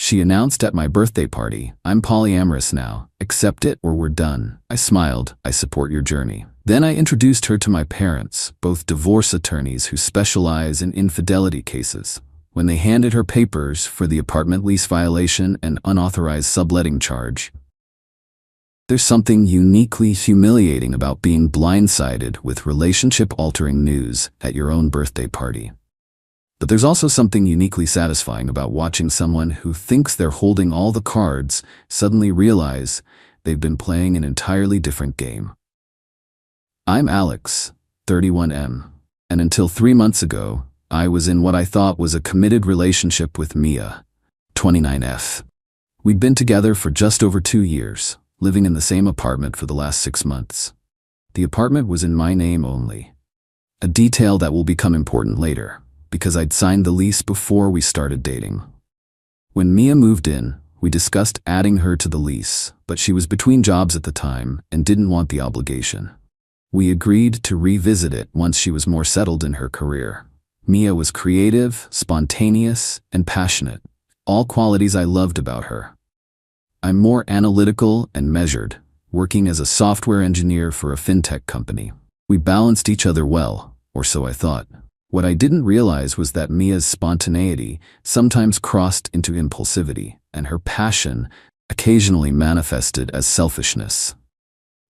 She announced at my birthday party, "I'm polyamorous now. Accept it or we're done." I smiled. "I support your journey." Then I introduced her to my parents, both divorce attorneys who specialize in infidelity cases. When they handed her papers for the apartment lease violation and unauthorized subletting charge, there's something uniquely humiliating about being blindsided with relationship-altering news at your own birthday party. But there's also something uniquely satisfying about watching someone who thinks they're holding all the cards suddenly realize they've been playing an entirely different game. I'm Alex, 31M, and until 3 months ago, I was in what I thought was a committed relationship with Mia, 29F. We'd been together for just over 2 years, living in the same apartment for the last 6 months. The apartment was in my name only, a detail that will become important later, because I'd signed the lease before we started dating. When Mia moved in, we discussed adding her to the lease, but she was between jobs at the time and didn't want the obligation. We agreed to revisit it once she was more settled in her career. Mia was creative, spontaneous, and passionate, all qualities I loved about her. I'm more analytical and measured, working as a software engineer for a fintech company. We balanced each other well, or so I thought. What I didn't realize was that Mia's spontaneity sometimes crossed into impulsivity, and her passion occasionally manifested as selfishness.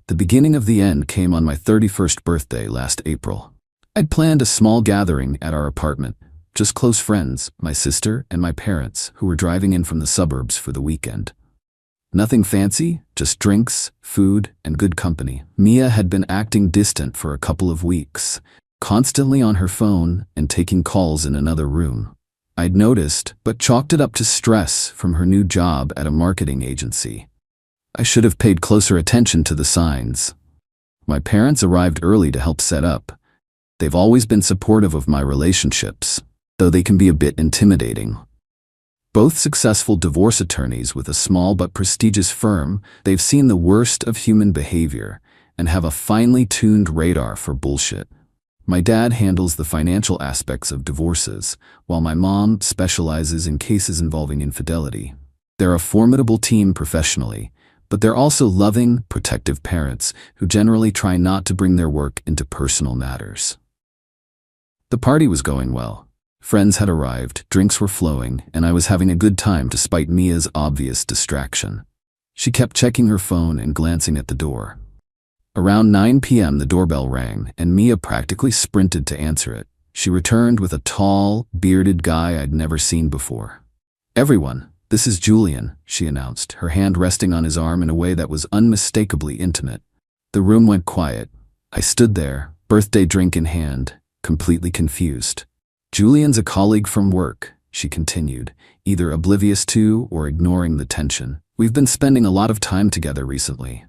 The beginning of the end came on my 31st birthday last April. I'd planned a small gathering at our apartment, just close friends, my sister and my parents, who were driving in from the suburbs for the weekend. Nothing fancy, just drinks, food, and good company. Mia had been acting distant for a couple of weeks, constantly on her phone and taking calls in another room. I'd noticed, but chalked it up to stress from her new job at a marketing agency. I should have paid closer attention to the signs. My parents arrived early to help set up. They've always been supportive of my relationships, though they can be a bit intimidating. Both successful divorce attorneys with a small but prestigious firm, they've seen the worst of human behavior and have a finely tuned radar for bullshit. My dad handles the financial aspects of divorces, while my mom specializes in cases involving infidelity. They're a formidable team professionally, but they're also loving, protective parents who generally try not to bring their work into personal matters. The party was going well. Friends had arrived, drinks were flowing, and I was having a good time despite Mia's obvious distraction. She kept checking her phone and glancing at the door. Around 9 p.m. the doorbell rang, and Mia practically sprinted to answer it. She returned with a tall, bearded guy I'd never seen before. "Everyone, this is Julian," she announced, her hand resting on his arm in a way that was unmistakably intimate. The room went quiet. I stood there, birthday drink in hand, completely confused. "Julian's a colleague from work," she continued, either oblivious to or ignoring the tension. "We've been spending a lot of time together recently."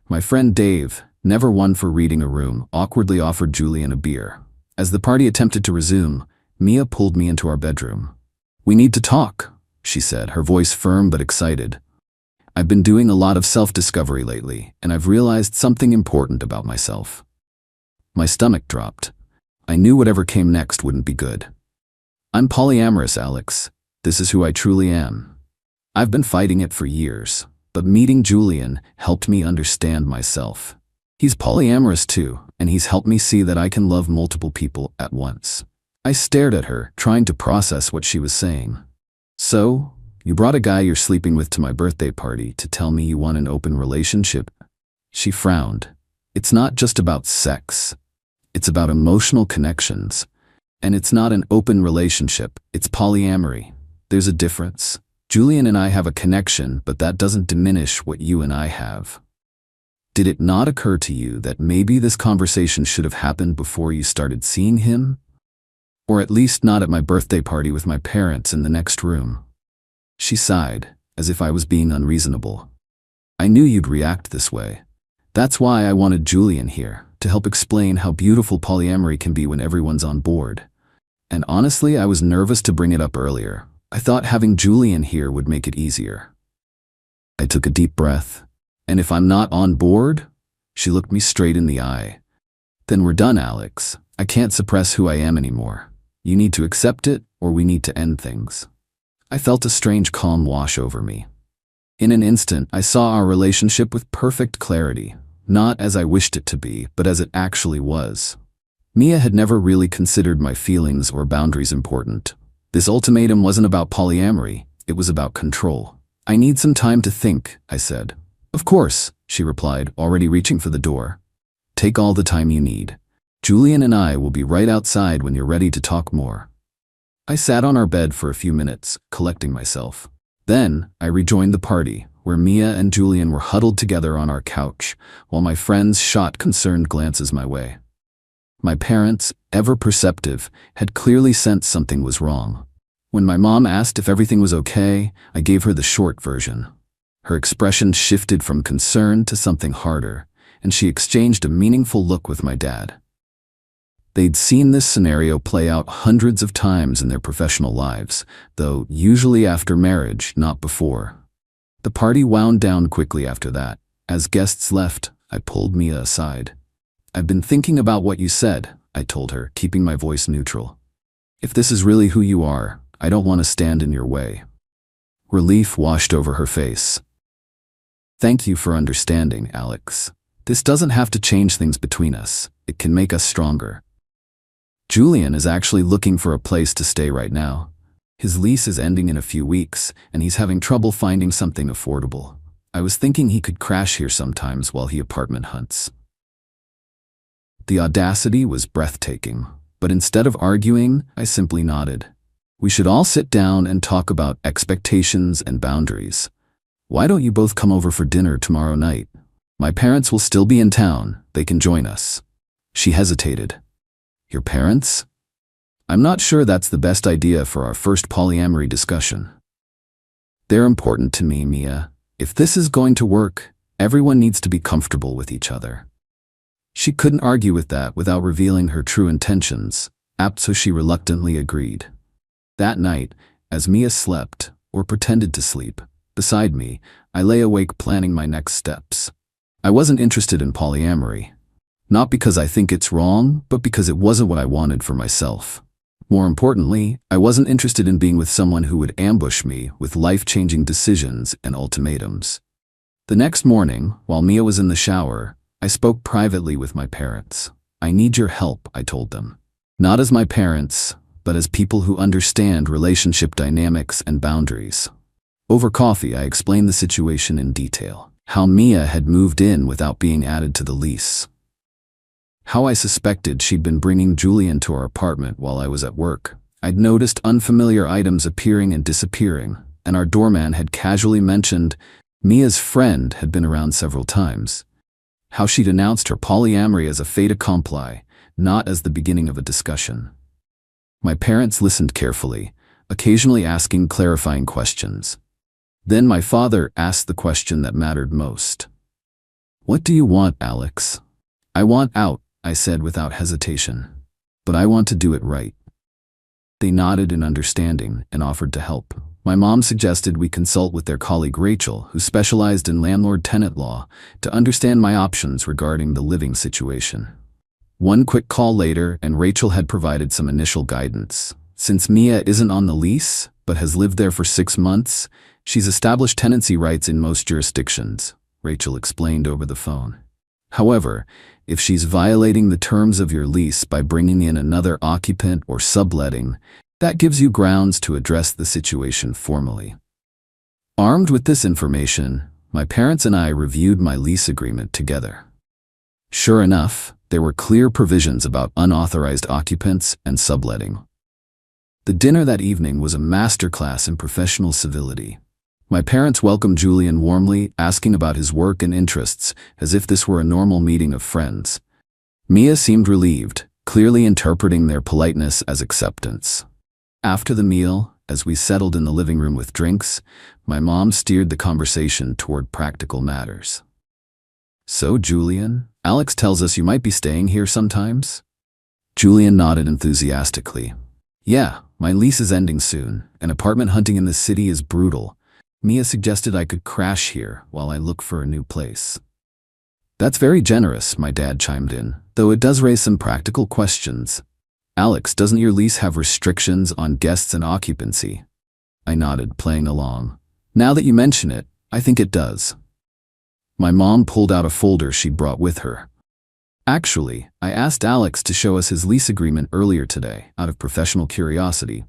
My friend Dave, never one for reading a room, awkwardly offered Julian a beer. As the party attempted to resume, Mia pulled me into our bedroom. "We need to talk," she said, her voice firm but excited. "I've been doing a lot of self-discovery lately, and I've realized something important about myself." My stomach dropped. I knew whatever came next wouldn't be good. "I'm polyamorous, Alex. This is who I truly am. I've been fighting it for years, but meeting Julian helped me understand myself. He's polyamorous too, and he's helped me see that I can love multiple people at once." I stared at her, trying to process what she was saying. "So, you brought a guy you're sleeping with to my birthday party to tell me you want an open relationship?" She frowned. "It's not just about sex. It's about emotional connections. And it's not an open relationship, it's polyamory. There's a difference. Julian and I have a connection, but that doesn't diminish what you and I have." Did it not occur to you that maybe this conversation should have happened before you started seeing him? Or at least not at my birthday party with my parents in the next room? She sighed, as if I was being unreasonable. "I knew you'd react this way. That's why I wanted Julian here, to help explain how beautiful polyamory can be when everyone's on board. And honestly, I was nervous to bring it up earlier. I thought having Julian here would make it easier." I took a deep breath. "And if I'm not on board?" She looked me straight in the eye. "Then we're done, Alex. I can't suppress who I am anymore. You need to accept it, or we need to end things." I felt a strange calm wash over me. In an instant, I saw our relationship with perfect clarity, not as I wished it to be, but as it actually was. Mia had never really considered my feelings or boundaries important. This ultimatum wasn't about polyamory, it was about control. "I need some time to think," I said. "Of course," she replied, already reaching for the door. "Take all the time you need. Julian and I will be right outside when you're ready to talk more." I sat on our bed for a few minutes, collecting myself. Then, I rejoined the party, where Mia and Julian were huddled together on our couch, while my friends shot concerned glances my way. My parents, ever perceptive, had clearly sensed something was wrong. When my mom asked if everything was okay, I gave her the short version. Her expression shifted from concern to something harder, and she exchanged a meaningful look with my dad. They'd seen this scenario play out hundreds of times in their professional lives, though usually after marriage, not before. The party wound down quickly after that. As guests left, I pulled Mia aside. "I've been thinking about what you said," I told her, keeping my voice neutral. "If this is really who you are, I don't want to stand in your way." Relief washed over her face. "Thank you for understanding, Alex. This doesn't have to change things between us. It can make us stronger." Julian is actually looking for a place to stay right now. His lease is ending in a few weeks, and he's having trouble finding something affordable. I was thinking he could crash here sometimes while he apartment hunts. The audacity was breathtaking, but instead of arguing, I simply nodded. "We should all sit down and talk about expectations and boundaries. Why don't you both come over for dinner tomorrow night? My parents will still be in town. They can join us." She hesitated. "Your parents?" "I'm not sure that's the best idea for our first polyamory discussion." "They're important to me, Mia. If this is going to work, everyone needs to be comfortable with each other." She couldn't argue with that without revealing her true intentions, so she reluctantly agreed. That night, as Mia slept, or pretended to sleep, beside me, I lay awake planning my next steps. I wasn't interested in polyamory. Not because I think it's wrong, but because it wasn't what I wanted for myself. More importantly, I wasn't interested in being with someone who would ambush me with life-changing decisions and ultimatums. The next morning, while Mia was in the shower, I spoke privately with my parents. "I need your help," I told them. "Not as my parents, but as people who understand relationship dynamics and boundaries." Over coffee, I explained the situation in detail. How Mia had moved in without being added to the lease. How I suspected she'd been bringing Julian to our apartment while I was at work. I'd noticed unfamiliar items appearing and disappearing, and our doorman had casually mentioned Mia's friend had been around several times. How she'd announced her polyamory as a fait accompli, not as the beginning of a discussion. My parents listened carefully, occasionally asking clarifying questions. Then my father asked the question that mattered most. "What do you want, Alex?" "I want out," I said without hesitation. "But I want to do it right." They nodded in understanding and offered to help. My mom suggested we consult with their colleague Rachel, who specialized in landlord-tenant law, to understand my options regarding the living situation. One quick call later, and Rachel had provided some initial guidance. Since Mia isn't on the lease, but has lived there for 6 months, she's established tenancy rights in most jurisdictions, Rachel explained over the phone. However, if she's violating the terms of your lease by bringing in another occupant or subletting, that gives you grounds to address the situation formally. Armed with this information, my parents and I reviewed my lease agreement together. Sure enough, there were clear provisions about unauthorized occupants and subletting. The dinner that evening was a masterclass in professional civility. My parents welcomed Julian warmly, asking about his work and interests, as if this were a normal meeting of friends. Mia seemed relieved, clearly interpreting their politeness as acceptance. After the meal, as we settled in the living room with drinks, my mom steered the conversation toward practical matters. "So, Julian, Alex tells us you might be staying here sometimes?" Julian nodded enthusiastically. "Yeah, my lease is ending soon, and apartment hunting in the city is brutal. Mia suggested I could crash here while I look for a new place." "That's very generous," my dad chimed in, "though it does raise some practical questions. Alex, doesn't your lease have restrictions on guests and occupancy?" I nodded, playing along. Now that you mention it, I think it does. My mom pulled out a folder she'd brought with her. Actually, I asked Alex to show us his lease agreement earlier today, out of professional curiosity.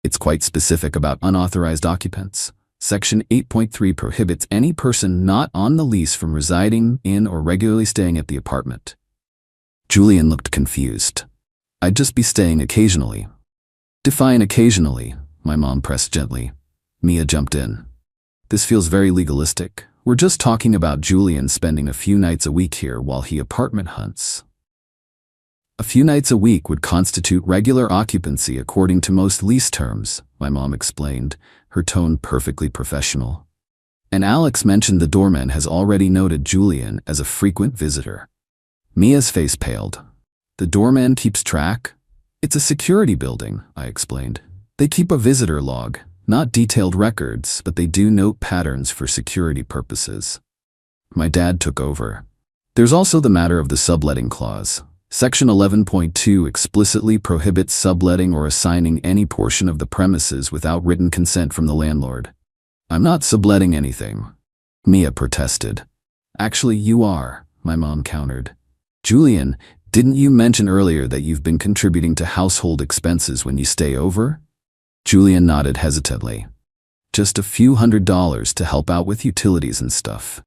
It's quite specific about unauthorized occupants. Section 8.3 prohibits any person not on the lease from residing in or regularly staying at the apartment. Julian looked confused. I'd just be staying occasionally. Define occasionally, my mom pressed gently. Mia jumped in. This feels very legalistic. We're just talking about Julian spending a few nights a week here while he apartment hunts. A few nights a week would constitute regular occupancy according to most lease terms, my mom explained, her tone perfectly professional. And Alex mentioned the doorman has already noted Julian as a frequent visitor. Mia's face paled. The doorman keeps track? It's a security building, I explained. They keep a visitor log. Not detailed records, but they do note patterns for security purposes. My dad took over. There's also the matter of the subletting clause. Section 11.2 explicitly prohibits subletting or assigning any portion of the premises without written consent from the landlord. I'm not subletting anything, Mia protested. Actually, you are, my mom countered. Julian, didn't you mention earlier that you've been contributing to household expenses when you stay over? Julian nodded hesitantly. Just a few $100s to help out with utilities and stuff.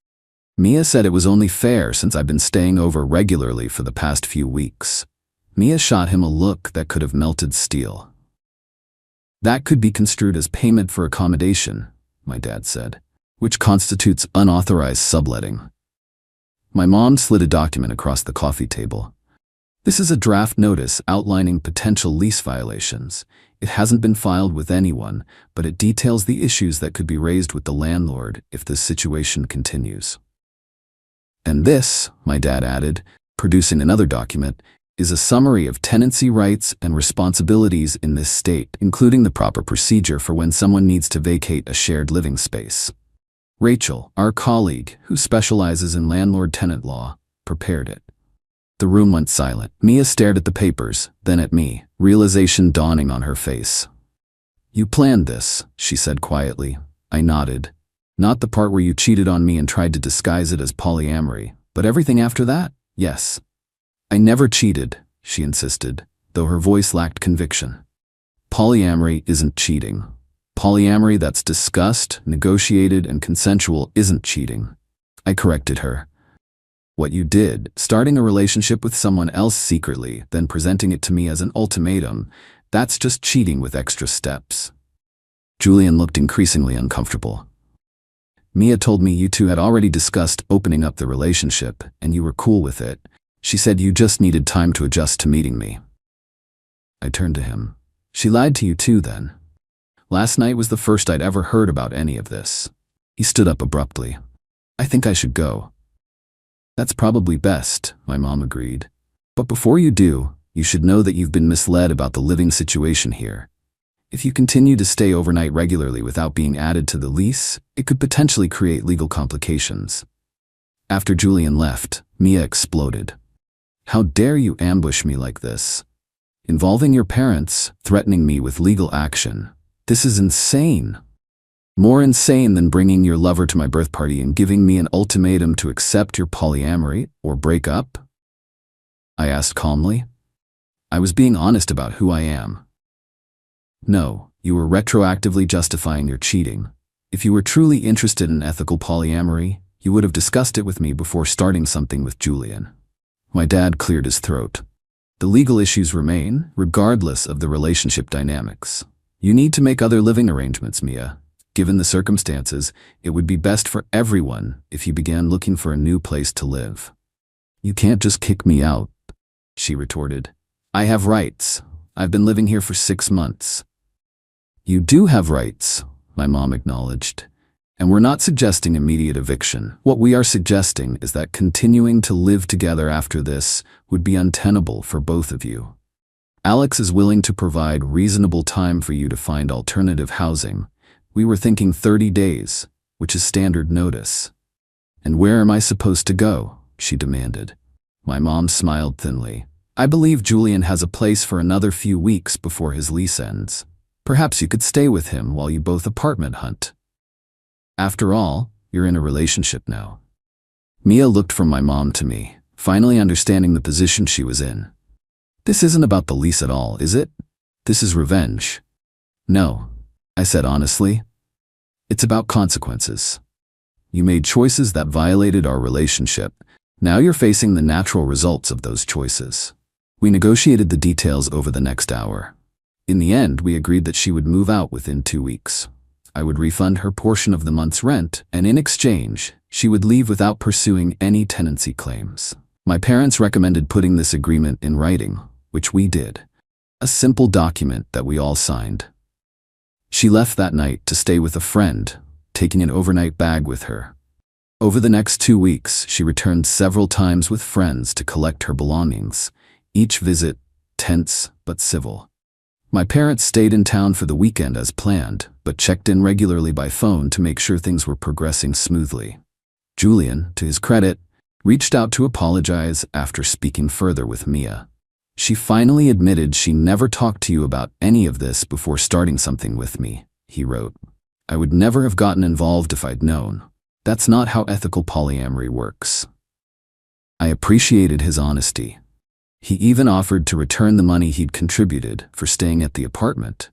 Mia said it was only fair since I've been staying over regularly for the past few weeks. Mia shot him a look that could have melted steel. That could be construed as payment for accommodation, my dad said, which constitutes unauthorized subletting. My mom slid a document across the coffee table. This is a draft notice outlining potential lease violations. It hasn't been filed with anyone, but it details the issues that could be raised with the landlord if this situation continues. And this, my dad added, producing another document, is a summary of tenancy rights and responsibilities in this state, including the proper procedure for when someone needs to vacate a shared living space. Rachel, our colleague, who specializes in landlord-tenant law, prepared it. The room went silent. Mia stared at the papers, then at me, realization dawning on her face. You planned this, she said quietly. I nodded. Not the part where you cheated on me and tried to disguise it as polyamory, but everything after that, yes. I never cheated, she insisted, though her voice lacked conviction. Polyamory isn't cheating. Polyamory that's discussed, negotiated, and consensual isn't cheating. I corrected her. What you did, starting a relationship with someone else secretly, then presenting it to me as an ultimatum, that's just cheating with extra steps. Julian looked increasingly uncomfortable. Mia told me you two had already discussed opening up the relationship, and you were cool with it. She said you just needed time to adjust to meeting me. I turned to him. She lied to you too, then. Last night was the first I'd ever heard about any of this. He stood up abruptly. I think I should go. That's probably best, my mom agreed. But before you do, you should know that you've been misled about the living situation here. If you continue to stay overnight regularly without being added to the lease, it could potentially create legal complications. After Julian left, Mia exploded. How dare you ambush me like this? Involving your parents, threatening me with legal action. This is insane. More insane than bringing your lover to my birth party and giving me an ultimatum to accept your polyamory or break up? I asked calmly. I was being honest about who I am. No, you were retroactively justifying your cheating. If you were truly interested in ethical polyamory, you would have discussed it with me before starting something with Julian. My dad cleared his throat. The legal issues remain, regardless of the relationship dynamics. You need to make other living arrangements, Mia. Given the circumstances, it would be best for everyone if you began looking for a new place to live. You can't just kick me out, she retorted. I have rights. I've been living here for 6 months. You do have rights, my mom acknowledged. And we're not suggesting immediate eviction. What we are suggesting is that continuing to live together after this would be untenable for both of you. Alex is willing to provide reasonable time for you to find alternative housing. We were thinking 30 days, which is standard notice. And where am I supposed to go? She demanded. My mom smiled thinly. I believe Julian has a place for another few weeks before his lease ends. Perhaps you could stay with him while you both apartment hunt. After all, you're in a relationship now. Mia looked from my mom to me, finally understanding the position she was in. This isn't about the lease at all, is it? This is revenge. No, I said honestly. It's about consequences. You made choices that violated our relationship. Now you're facing the natural results of those choices. We negotiated the details over the next hour. In the end, we agreed that she would move out within 2 weeks. I would refund her portion of the month's rent, and in exchange, she would leave without pursuing any tenancy claims. My parents recommended putting this agreement in writing, which we did. A simple document that we all signed. She left that night to stay with a friend, taking an overnight bag with her. Over the next 2 weeks, she returned several times with friends to collect her belongings, each visit tense but civil. My parents stayed in town for the weekend as planned, but checked in regularly by phone to make sure things were progressing smoothly. Julian, to his credit, reached out to apologize after speaking further with Mia. She finally admitted she never talked to you about any of this before starting something with me, he wrote. I would never have gotten involved if I'd known. That's not how ethical polyamory works. I appreciated his honesty. He even offered to return the money he'd contributed for staying at the apartment,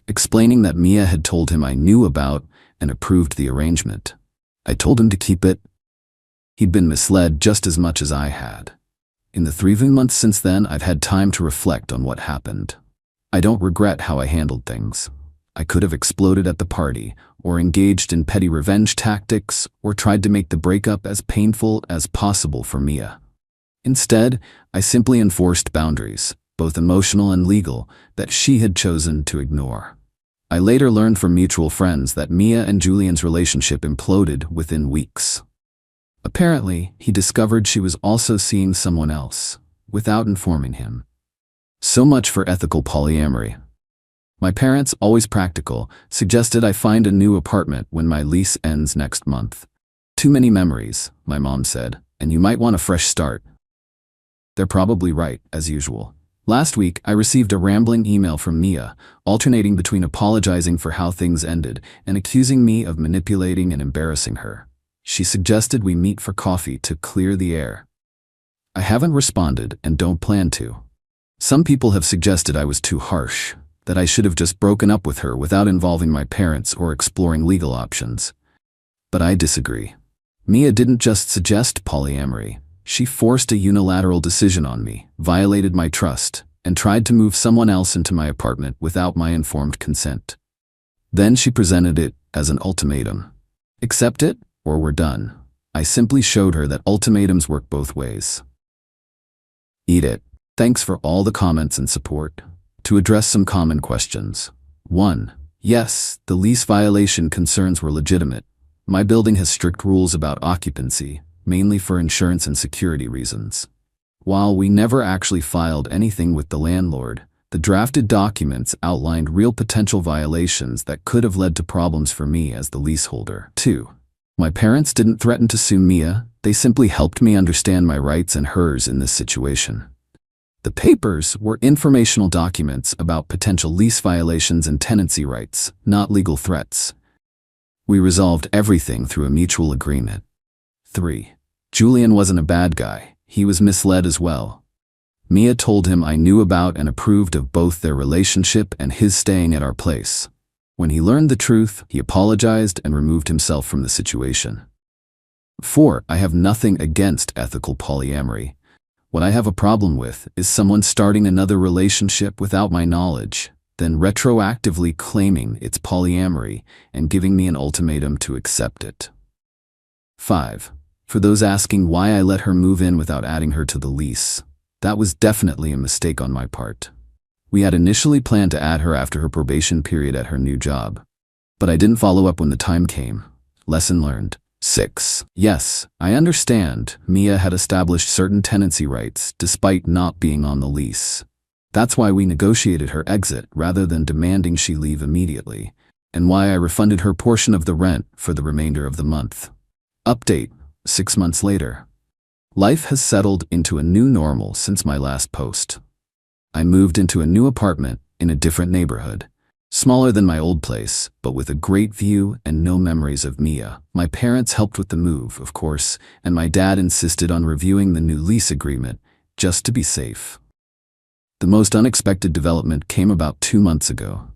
explaining that Mia had told him I knew about and approved the arrangement. I told him to keep it. He'd been misled just as much as I had. In the 3 months since then, I've had time to reflect on what happened. I don't regret how I handled things. I could have exploded at the party, or engaged in petty revenge tactics, or tried to make the breakup as painful as possible for Mia. Instead, I simply enforced boundaries, both emotional and legal, that she had chosen to ignore. I later learned from mutual friends that Mia and Julian's relationship imploded within weeks. Apparently, he discovered she was also seeing someone else, without informing him. So much for ethical polyamory. My parents, always practical, suggested I find a new apartment when my lease ends next month. Too many memories, my mom said, and you might want a fresh start. They're probably right, as usual. Last week, I received a rambling email from Mia, alternating between apologizing for how things ended and accusing me of manipulating and embarrassing her. She suggested we meet for coffee to clear the air. I haven't responded and don't plan to. Some people have suggested I was too harsh, that I should have just broken up with her without involving my parents or exploring legal options. But I disagree. Mia didn't just suggest polyamory. She forced a unilateral decision on me, violated my trust, and tried to move someone else into my apartment without my informed consent. Then she presented it as an ultimatum. Accept it, or we're done. I simply showed her that ultimatums work both ways. Eat it. Thanks for all the comments and support. To address some common questions. 1. Yes, the lease violation concerns were legitimate. My building has strict rules about occupancy, mainly for insurance and security reasons. While we never actually filed anything with the landlord, the drafted documents outlined real potential violations that could have led to problems for me as the leaseholder. 2. My parents didn't threaten to sue Mia, they simply helped me understand my rights and hers in this situation. The papers were informational documents about potential lease violations and tenancy rights, not legal threats. We resolved everything through a mutual agreement. 3. Julian wasn't a bad guy, he was misled as well. Mia told him I knew about and approved of both their relationship and his staying at our place. When he learned the truth, he apologized and removed himself from the situation. 4. I have nothing against ethical polyamory. What I have a problem with is someone starting another relationship without my knowledge, then retroactively claiming it's polyamory and giving me an ultimatum to accept it. 5. For those asking why I let her move in without adding her to the lease, that was definitely a mistake on my part. We had initially planned to add her after her probation period at her new job, but I didn't follow up when the time came. Lesson learned. 6. Yes, I understand Mia had established certain tenancy rights despite not being on the lease. That's why we negotiated her exit rather than demanding she leave immediately, and why I refunded her portion of the rent for the remainder of the month. Update. 6 months later. Life has settled into a new normal since my last post. I moved into a new apartment in a different neighborhood, Smaller than my old place, but with a great view and no memories of Mia. My parents helped with the move, of course, and my dad insisted on reviewing the new lease agreement, just to be safe. The most unexpected development came about 2 months ago.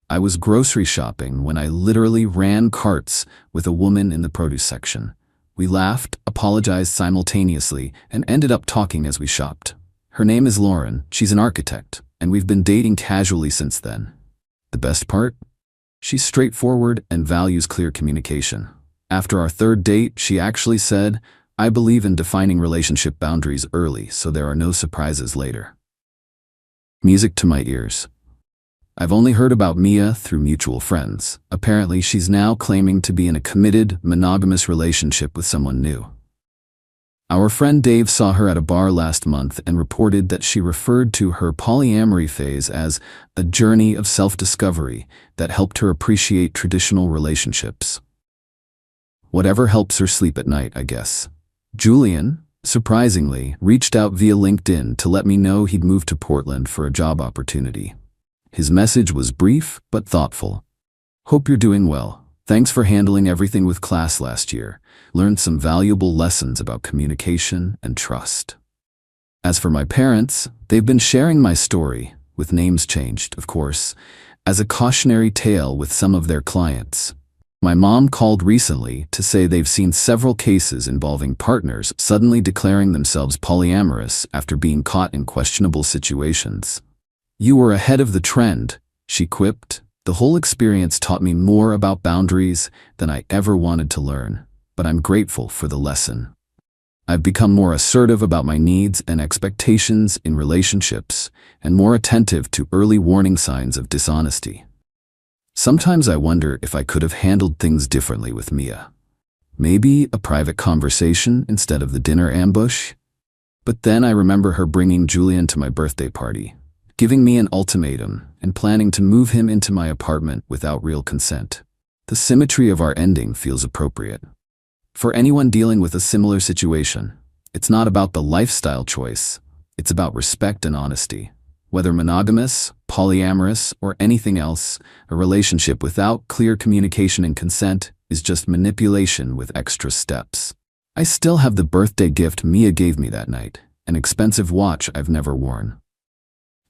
I was grocery shopping when I literally ran carts with a woman in the produce section. We laughed, apologized simultaneously, and ended up talking as we shopped. Her name is Lauren, she's an architect, and we've been dating casually since then. The best part? She's straightforward and values clear communication. After our third date, she actually said, "I believe in defining relationship boundaries early so there are no surprises later." Music to my ears. I've only heard about Mia through mutual friends. Apparently, she's now claiming to be in a committed, monogamous relationship with someone new. Our friend Dave saw her at a bar last month and reported that she referred to her polyamory phase as a journey of self-discovery that helped her appreciate traditional relationships. Whatever helps her sleep at night, I guess. Julian, surprisingly, reached out via LinkedIn to let me know he'd moved to Portland for a job opportunity. His message was brief but thoughtful. "Hope you're doing well. Thanks for handling everything with class last year. Learned some valuable lessons about communication and trust." As for my parents, they've been sharing my story, with names changed, of course, as a cautionary tale with some of their clients. My mom called recently to say they've seen several cases involving partners suddenly declaring themselves polyamorous after being caught in questionable situations. "You were ahead of the trend," she quipped. "The whole experience taught me more about boundaries than I ever wanted to learn, but I'm grateful for the lesson. I've become more assertive about my needs and expectations in relationships and more attentive to early warning signs of dishonesty." Sometimes I wonder if I could have handled things differently with Mia. Maybe a private conversation instead of the dinner ambush? But then I remember her bringing Julian to my birthday party, giving me an ultimatum, and planning to move him into my apartment without real consent. The symmetry of our ending feels appropriate. For anyone dealing with a similar situation, it's not about the lifestyle choice, it's about respect and honesty. Whether monogamous, polyamorous, or anything else, a relationship without clear communication and consent is just manipulation with extra steps. I still have the birthday gift Mia gave me that night, an expensive watch I've never worn.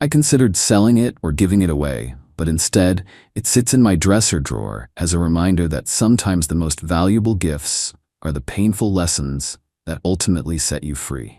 I considered selling it or giving it away, but instead, it sits in my dresser drawer as a reminder that sometimes the most valuable gifts are the painful lessons that ultimately set you free.